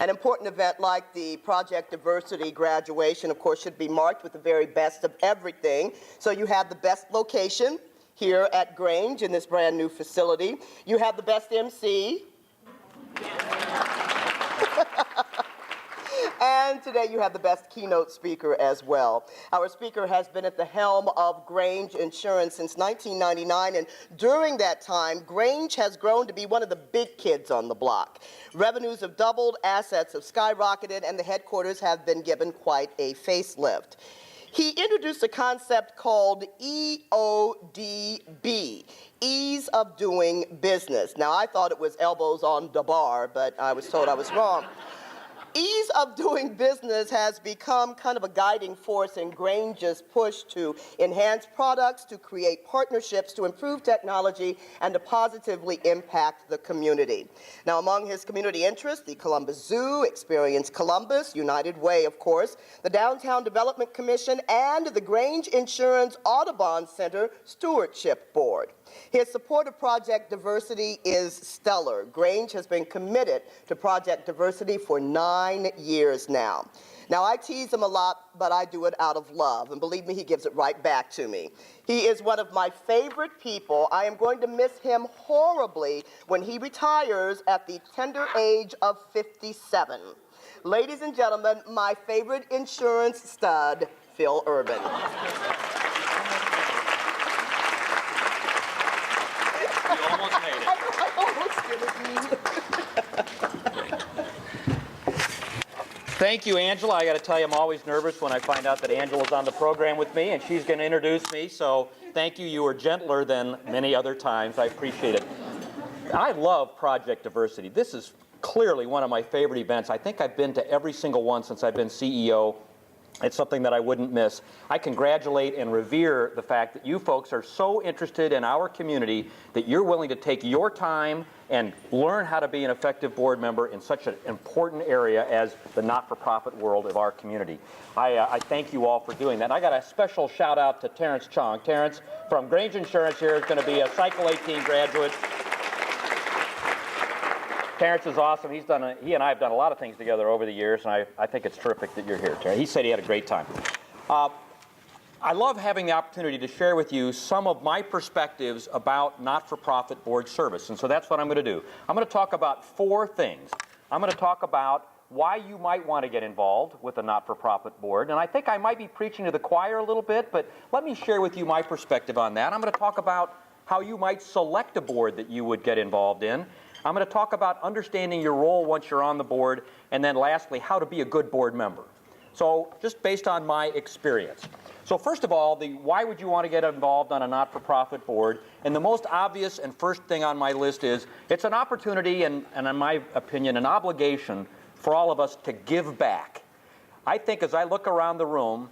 An important event like the Project Diversity graduation, of course, should be marked with the very best of everything. So you have the best location here at Grange in this brand new facility. You have the best MC. And today you have the best keynote speaker as well. Our speaker has been at the helm of Grange Insurance since 1999, and during that time, Grange has grown to be one of the big kids on the block. Revenues have doubled, assets have skyrocketed, and the headquarters have been given quite a facelift. He introduced a concept called EODB, Ease of Doing Business. Now, I thought it was elbows on the bar, but I was told I was wrong. Ease of doing business has become kind of a guiding force in Grange's push to enhance products, to create partnerships, to improve technology, and to positively impact the community. Now, among his community interests, the Columbus Zoo, Experience Columbus, United Way, of course, the Downtown Development Commission, and the Grange Insurance Audubon Center Stewardship Board. His support of Project Diversity is stellar. Grange has been committed to Project Diversity for 9 years now. Now, I tease him a lot, but I do it out of love, and believe me, he gives it right back to me. He is one of my favorite people. I am going to miss him horribly when he retires at the tender age of 57. Ladies and gentlemen, my favorite insurance stud, Phil Urban. You almost made it. I almost did it. Thank you, Angela. I got to tell you, I'm always nervous when I find out that Angela's on the program with me, and she's going to introduce me. So thank you. You were gentler than many other times. I appreciate it. I love Project Diversity. This is clearly one of my favorite events. I think I've been to every single one since I've been CEO. It's something that I wouldn't miss. I congratulate and revere the fact that you folks are so interested in our community that you're willing to take your time and learn how to be an effective board member in such an important area as the not-for-profit world of our community. I thank you all for doing that. I got a special shout out to Terrence Chong. Terrence from Grange Insurance here is going to be a Cycle 18 graduate. Terrence is awesome. He and I have done a lot of things together over the years, and I think it's terrific that you're here, Terrence. He said he had a great time. I love having the opportunity to share with you some of my perspectives about not-for-profit board service, and so that's what I'm going to do. I'm going to talk about 4 things. I'm going to talk about why you might want to get involved with a not-for-profit board, and I think I might be preaching to the choir a little bit, but let me share with you my perspective on that. I'm going to talk about how you might select a board that you would get involved in. I'm going to talk about understanding your role once you're on the board, and then lastly, how to be a good board member. So just based on my experience. So first of all, why would you want to get involved on a not-for-profit board? And the most obvious and first thing on my list is it's an opportunity and in my opinion, an obligation for all of us to give back. I think as I look around the room,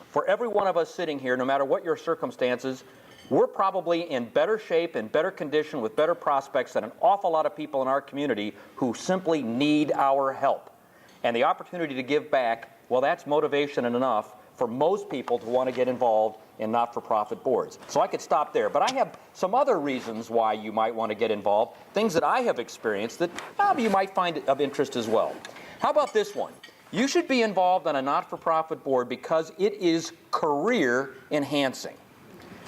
for every one of us sitting here, no matter what your circumstances, we're probably in better shape, in better condition, with better prospects than an awful lot of people in our community who simply need our help. And the opportunity to give back, well, that's motivation enough for most people to want to get involved in not-for-profit boards. So I could stop there. But I have some other reasons why you might want to get involved, things that I have experienced that you might find of interest as well. How about this one? You should be involved on a not-for-profit board because it is career enhancing.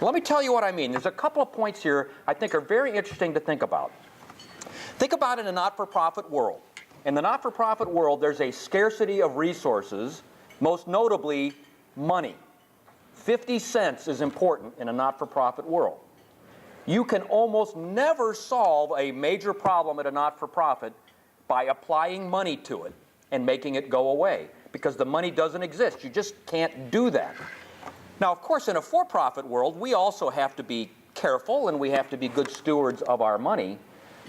Let me tell you what I mean. There's a couple of points here I think are very interesting to think about. Think about it in a not-for-profit world. In the not-for-profit world, there's a scarcity of resources, most notably money. 50 cents is important in a not-for-profit world. You can almost never solve a major problem at a not-for-profit by applying money to it and making it go away, because the money doesn't exist. You just can't do that. Now, of course, in a for-profit world, we also have to be careful and we have to be good stewards of our money.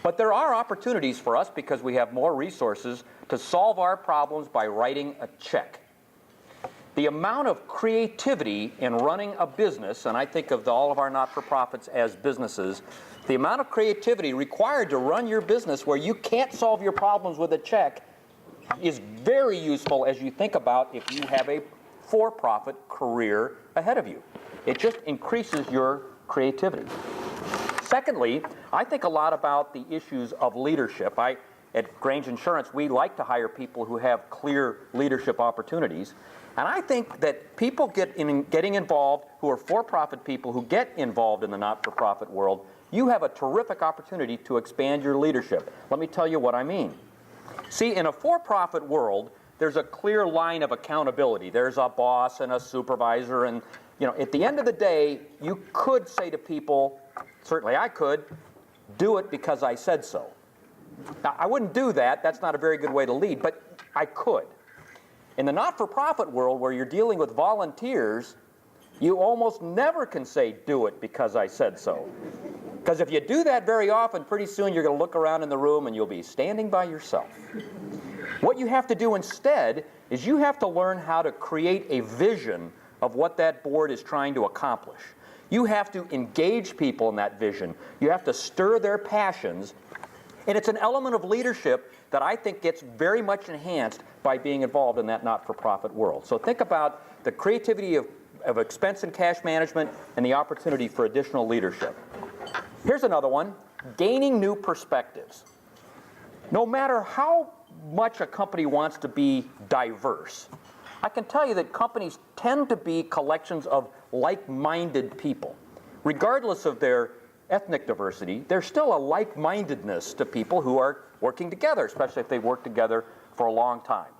But there are opportunities for us, because we have more resources, to solve our problems by writing a check. The amount of creativity in running a business, and I think of all of our not-for-profits as businesses, the amount of creativity required to run your business where you can't solve your problems with a check is very useful as you think about if you have a for-profit career ahead of you. It just increases your creativity. Secondly, I think a lot about the issues of leadership. at Grange Insurance, we like to hire people who have clear leadership opportunities. And I think that people getting involved, who are for-profit people who get involved in the not-for-profit world, you have a terrific opportunity to expand your leadership. Let me tell you what I mean. See, in a for-profit world, there's a clear line of accountability. There's a boss and a supervisor, and at the end of the day, you could say to people, certainly I could, do it because I said so. Now, I wouldn't do that. That's not a very good way to lead, but I could. In the not-for-profit world, where you're dealing with volunteers, you almost never can say, do it because I said so. Because if you do that very often, pretty soon you're going to look around in the room and you'll be standing by yourself. What you have to do instead is you have to learn how to create a vision of what that board is trying to accomplish. You have to engage people in that vision. You have to stir their passions. And it's an element of leadership that I think gets very much enhanced by being involved in that not-for-profit world. So think about the creativity of expense and cash management and the opportunity for additional leadership. Here's another one, gaining new perspectives. No matter how much a company wants to be diverse, I can tell you that companies tend to be collections of like-minded people. Regardless of their ethnic diversity, there's still a like-mindedness to people who are working together, especially if they've worked together for a long time.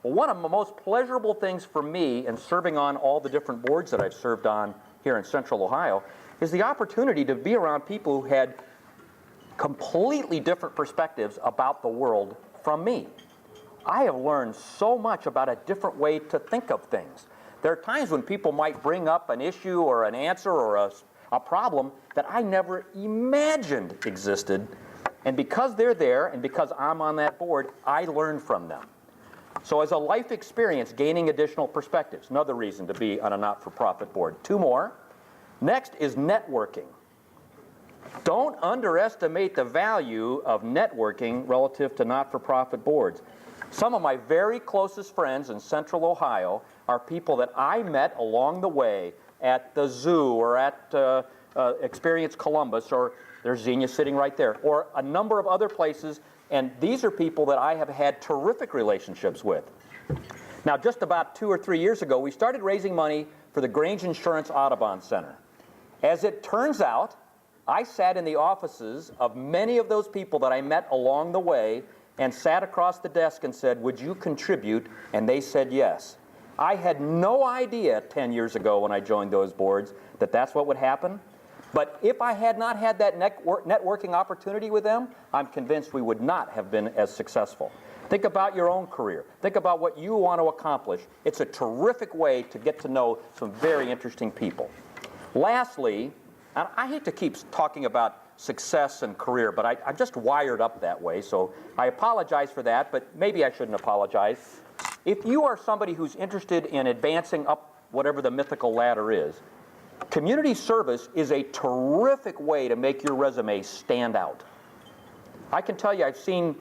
Well, one of the most pleasurable things for me in serving on all the different boards that I've served on here in Central Ohio is the opportunity to be around people who had completely different perspectives about the world from me. I have learned so much about a different way to think of things. There are times when people might bring up an issue or an answer or a problem that I never imagined existed, and because they're there and because I'm on that board, I learn from them. So as a life experience, gaining additional perspectives, another reason to be on a not-for-profit board. Two more. Next is networking. Don't underestimate the value of networking relative to not-for-profit boards. Some of my very closest friends in Central Ohio are people that I met along the way at the zoo or at Experience Columbus, or there's Xenia sitting right there, or a number of other places, and these are people that I have had terrific relationships with. Now, just about 2 or 3 years ago, we started raising money for the Grange Insurance Audubon Center. As it turns out, I sat in the offices of many of those people that I met along the way and sat across the desk and said, would you contribute? And they said yes. I had no idea 10 years ago when I joined those boards that that's what would happen. But if I had not had that networking opportunity with them, I'm convinced we would not have been as successful. Think about your own career. Think about what you want to accomplish. It's a terrific way to get to know some very interesting people. Lastly, and I hate to keep talking about success and career, but I'm just wired up that way, so I apologize for that, but maybe I shouldn't apologize. If you are somebody who's interested in advancing up whatever the mythical ladder is, community service is a terrific way to make your resume stand out. I can tell you I've seen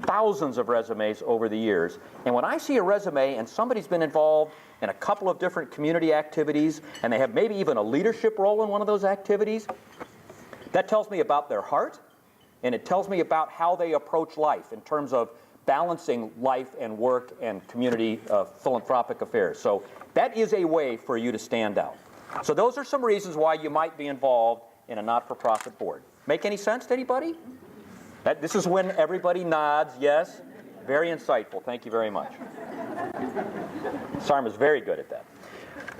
thousands of resumes over the years, and when I see a resume and somebody's been involved in a couple of different community activities, and they have maybe even a leadership role in one of those activities, that tells me about their heart, and it tells me about how they approach life in terms of balancing life and work and community philanthropic affairs. So that is a way for you to stand out. So those are some reasons why you might be involved in a not-for-profit board. Make any sense to anybody? This is when everybody nods, yes. Very insightful. Thank you very much. Sarma's very good at that.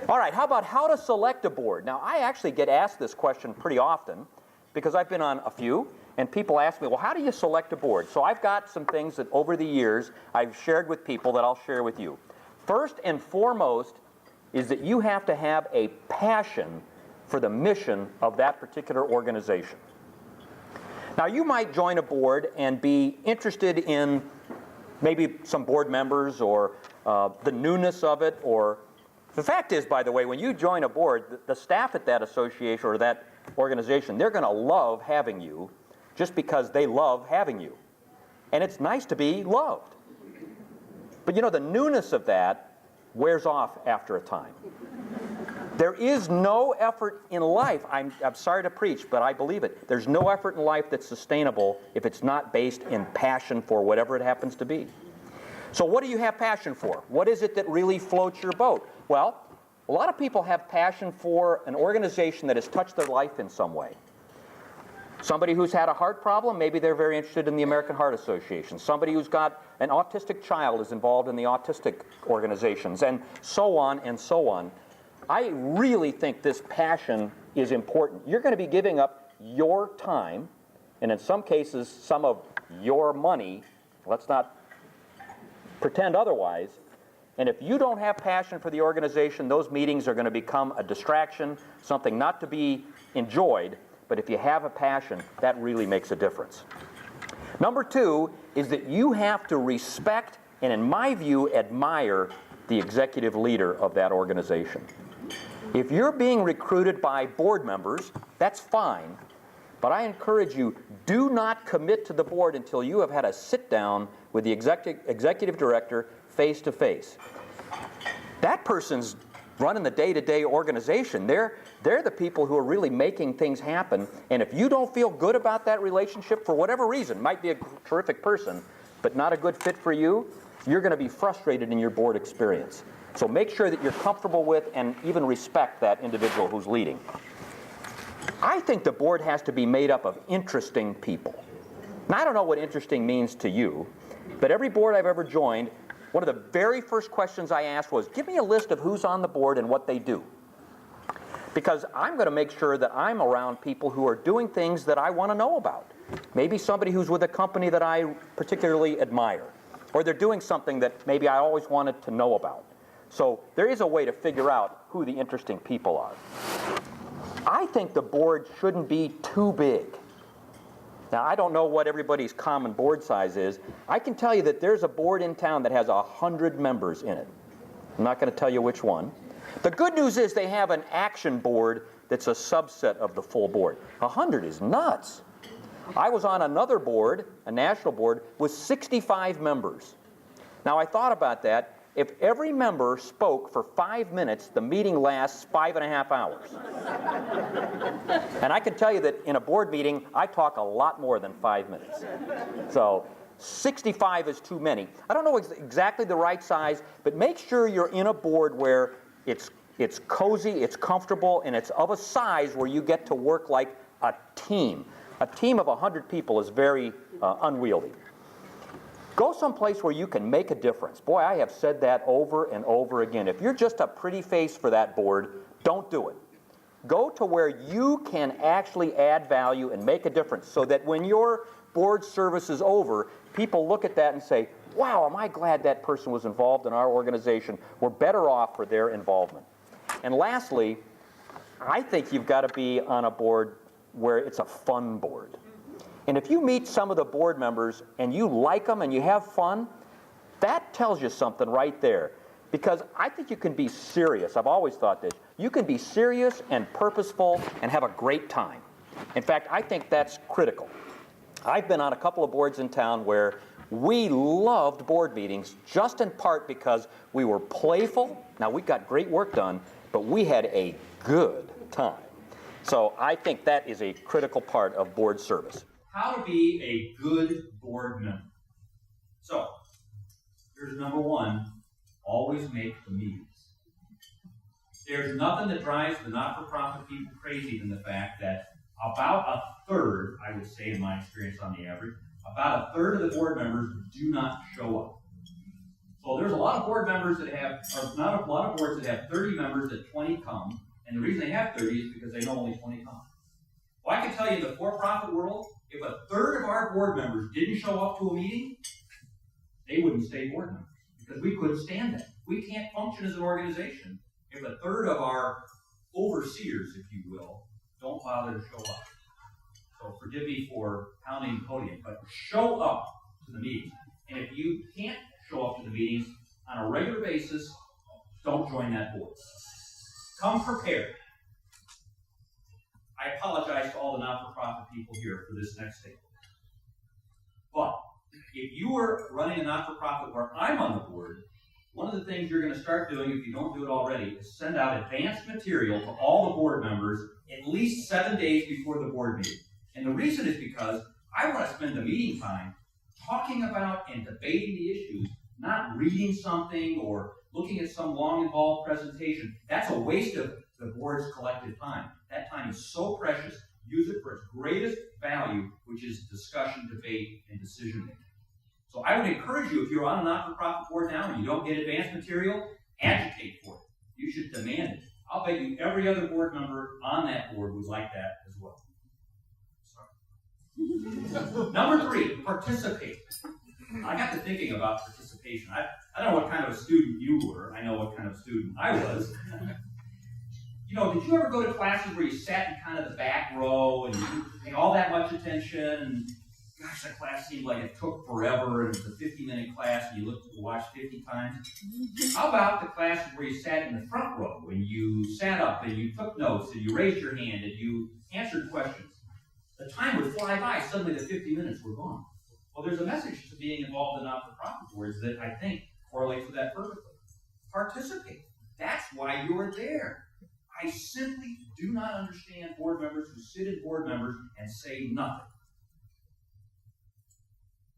All right, how about how to select a board? Now, I actually get asked this question pretty often because I've been on a few, and people ask me, well, how do you select a board? So I've got some things that over the years I've shared with people that I'll share with you. First and foremost is that you have to have a passion for the mission of that particular organization. Now, you might join a board and be interested in maybe some board members or the newness of it, or the fact is, by the way, when you join a board, the staff at that association or that organization, they're going to love having you just because they love having you. And it's nice to be loved. But you know, the newness of that wears off after a time. There is no effort in life, I'm sorry to preach, but I believe it. There's no effort in life that's sustainable if it's not based in passion for whatever it happens to be. So what do you have passion for? What is it that really floats your boat? Well, a lot of people have passion for an organization that has touched their life in some way. Somebody who's had a heart problem, maybe they're very interested in the American Heart Association. Somebody who's got an autistic child is involved in the autistic organizations, and so on and so on. I really think this passion is important. You're going to be giving up your time, and in some cases, some of your money. Let's not pretend otherwise. And if you don't have passion for the organization, those meetings are going to become a distraction, something not to be enjoyed. But if you have a passion, that really makes a difference. Number two is that you have to respect and, in my view, admire the executive leader of that organization. If you're being recruited by board members, that's fine. But I encourage you, do not commit to the board until you have had a sit-down with the executive director face-to-face. That person's running the day-to-day organization. They're the people who are really making things happen. And if you don't feel good about that relationship for whatever reason, might be a terrific person, but not a good fit for you, you're going to be frustrated in your board experience. So make sure that you're comfortable with and even respect that individual who's leading. I think the board has to be made up of interesting people. Now, I don't know what interesting means to you, but every board I've ever joined, one of the very first questions I asked was, give me a list of who's on the board and what they do. Because I'm going to make sure that I'm around people who are doing things that I want to know about. Maybe somebody who's with a company that I particularly admire, or they're doing something that maybe I always wanted to know about. So there is a way to figure out who the interesting people are. I think the board shouldn't be too big. Now, I don't know what everybody's common board size is. I can tell you that there's a board in town that has 100 members in it. I'm not going to tell you which one. The good news is they have an action board that's a subset of the full board. 100 is nuts. I was on another board, a national board, with 65 members. Now, I thought about that. If every member spoke for 5 minutes, the meeting lasts 5.5 hours. And I can tell you that in a board meeting, I talk a lot more than 5 minutes. So 65 is too many. I don't know exactly the right size, but make sure you're in a board where it's cozy, it's comfortable, and it's of a size where you get to work like a team. A team of 100 people is very unwieldy. Go someplace where you can make a difference. Boy, I have said that over and over again. If you're just a pretty face for that board, don't do it. Go to where you can actually add value and make a difference so that when your board service is over, people look at that and say, wow, am I glad that person was involved in our organization. We're better off for their involvement. And lastly, I think you've got to be on a board where it's a fun board. And if you meet some of the board members and you like them and you have fun, that tells you something right there. Because I think you can be serious. I've always thought this. You can be serious and purposeful and have a great time. In fact, I think that's critical. I've been on a couple of boards in town where we loved board meetings just in part because we were playful. Now, we got great work done, but we had a good time. So I think that is a critical part of board service. How to be a good board member. So, here's number one, always make the meetings. There's nothing that drives the not-for-profit people crazy than the fact that about a third, I would say in my experience on the average, about a third of the board members do not show up. So there's a lot of board members that have, or not a lot of boards that have 30 members that 20 come, and the reason they have 30 is because they know only 20 come. Well, I can tell you in the for-profit world, if a third of our board members didn't show up to a meeting, they wouldn't stay board members because we couldn't stand that. We can't function as an organization if a third of our overseers, if you will, don't bother to show up. So forgive me for pounding the podium, but show up to the meetings. And if you can't show up to the meetings on a regular basis, don't join that board. Come prepared. I apologize to all the not-for-profit people here for this next statement. But if you are running a not-for-profit where I'm on the board, one of the things you're going to start doing, if you don't do it already, is send out advanced material to all the board members at least 7 days before the board meeting. And the reason is because I want to spend the meeting time talking about and debating the issues, not reading something or looking at some long, involved presentation. That's a waste of the board's collective time. That time is so precious. Use it for its greatest value, which is discussion, debate, and decision-making. So I would encourage you, if you're on a not-for-profit board now and you don't get advanced material, agitate for it. You should demand it. I'll bet you every other board member on that board would like that as well. Sorry. Number 3, participate. I got to thinking about participation. I don't know what kind of a student you were. I know what kind of student I was. You know, did you ever go to classes where you sat in kind of the back row and you didn't pay all that much attention? And gosh, that class seemed like it took forever, and it was a 50-minute class, and you watched 50 times. How about the classes where you sat in the front row, and you sat up, and you took notes, and you raised your hand, and you answered questions? The time would fly by. Suddenly the 50 minutes were gone. Well, there's a message to being involved in not-for-profit boards that I think correlates with that perfectly. Participate. That's why you're there. I simply do not understand board members who sit in board members and say nothing.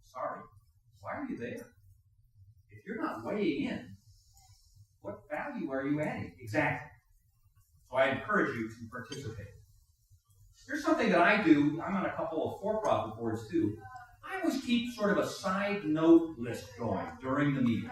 Sorry, why are you there? If you're not weighing in, what value are you adding? Exactly. So I encourage you to participate. Here's something that I do. I'm on a couple of for-profit boards too. I always keep sort of a side note list going during the meeting.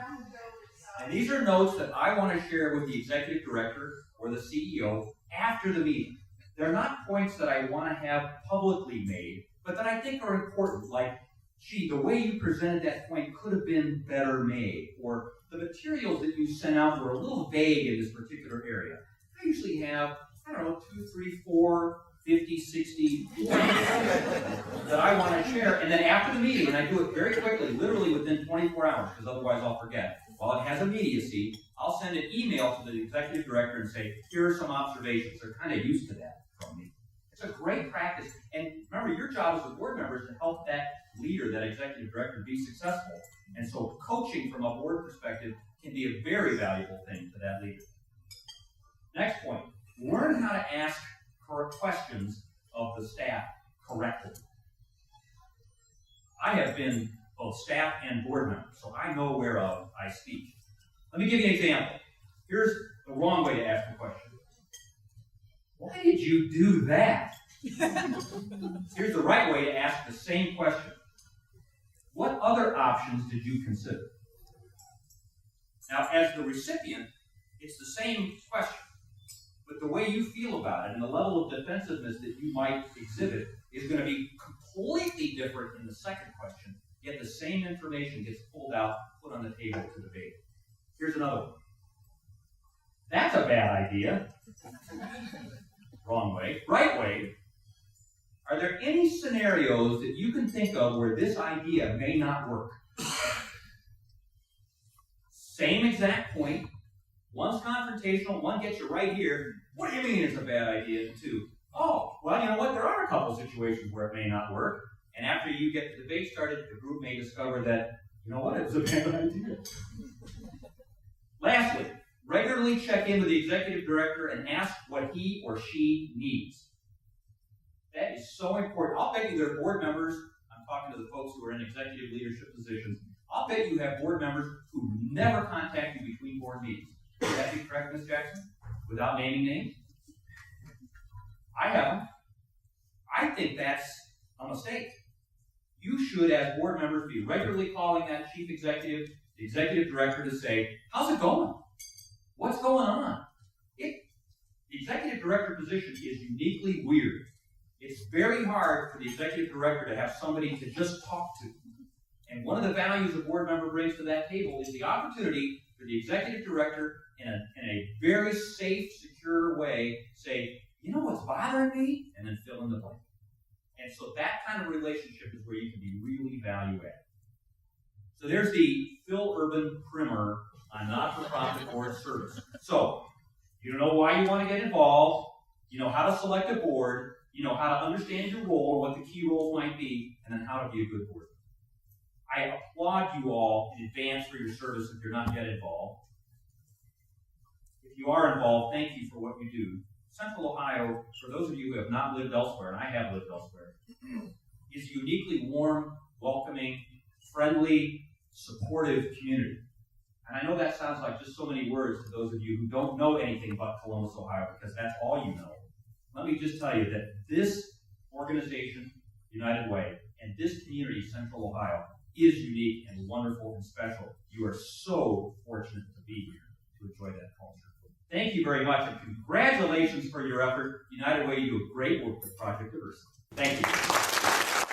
And these are notes that I want to share with the executive director or the CEO after the meeting. They're not points that I want to have publicly made, but that I think are important, like, gee, the way you presented that point could have been better made, or the materials that you sent out were a little vague in this particular area. I usually have, 2, 3, 4, 50, 60 points that I want to share, and then after the meeting, and I do it very quickly, literally within 24 hours, because otherwise I'll forget. While it has immediacy, I'll send an email to the executive director and say, here are some observations. They're kind of used to that from me. It's a great practice. And remember, your job as a board member is to help that leader, that executive director, be successful. And so coaching from a board perspective can be a very valuable thing to that leader. Next point, learn how to ask questions of the staff correctly. I have been both staff and board member, so I know whereof I speak. Let me give you an example. Here's the wrong way to ask a question. Why did you do that? Here's the right way to ask the same question. What other options did you consider? Now, as the recipient, it's the same question, but the way you feel about it and the level of defensiveness that you might exhibit is going to be completely different in the second question, yet the same information gets pulled out, put on the table to debate. Here's another one. That's a bad idea. Wrong way. Right way. Are there any scenarios that you can think of where this idea may not work? Same exact point. One's confrontational, one gets you right here. What do you mean it's a bad idea? Two, oh, well, you know what? There are a couple situations where it may not work. And after you get the debate started, the group may discover that, you know what, it was a bad idea. Lastly, regularly check in with the executive director and ask what he or she needs. That is so important. I'll bet you there are board members, I'm talking to the folks who are in executive leadership positions, I'll bet you have board members who never contact you between board meetings. Would that be correct, Ms. Jackson? Without naming names? I haven't. I think that's a mistake. You should, as board members, be regularly calling that chief executive, the executive director, to say, how's it going? What's going on? The executive director position is uniquely weird. It's very hard for the executive director to have somebody to just talk to. And one of the values a board member brings to that table is the opportunity for the executive director in a very safe, secure way say, you know what's bothering me? And then fill in the blank. And so that kind of relationship is where you can be really value-added. So there's the Phil Urban primer on not-for-profit board service. So you know why you want to get involved, you know how to select a board, you know how to understand your role and what the key roles might be, and then how to be a good board. I applaud you all in advance for your service if you're not yet involved. If you are involved, thank you for what you do. Central Ohio, for those of you who have not lived elsewhere, and I have lived elsewhere, is a uniquely warm, welcoming, friendly, supportive community. And I know that sounds like just so many words to those of you who don't know anything about Columbus, Ohio, because that's all you know. Let me just tell you that this organization, United Way, and this community, Central Ohio, is unique and wonderful and special. You are so fortunate to be here to enjoy that culture. Thank you very much, and congratulations for your effort. United Way, you do a great work with Project Diversity. Thank you.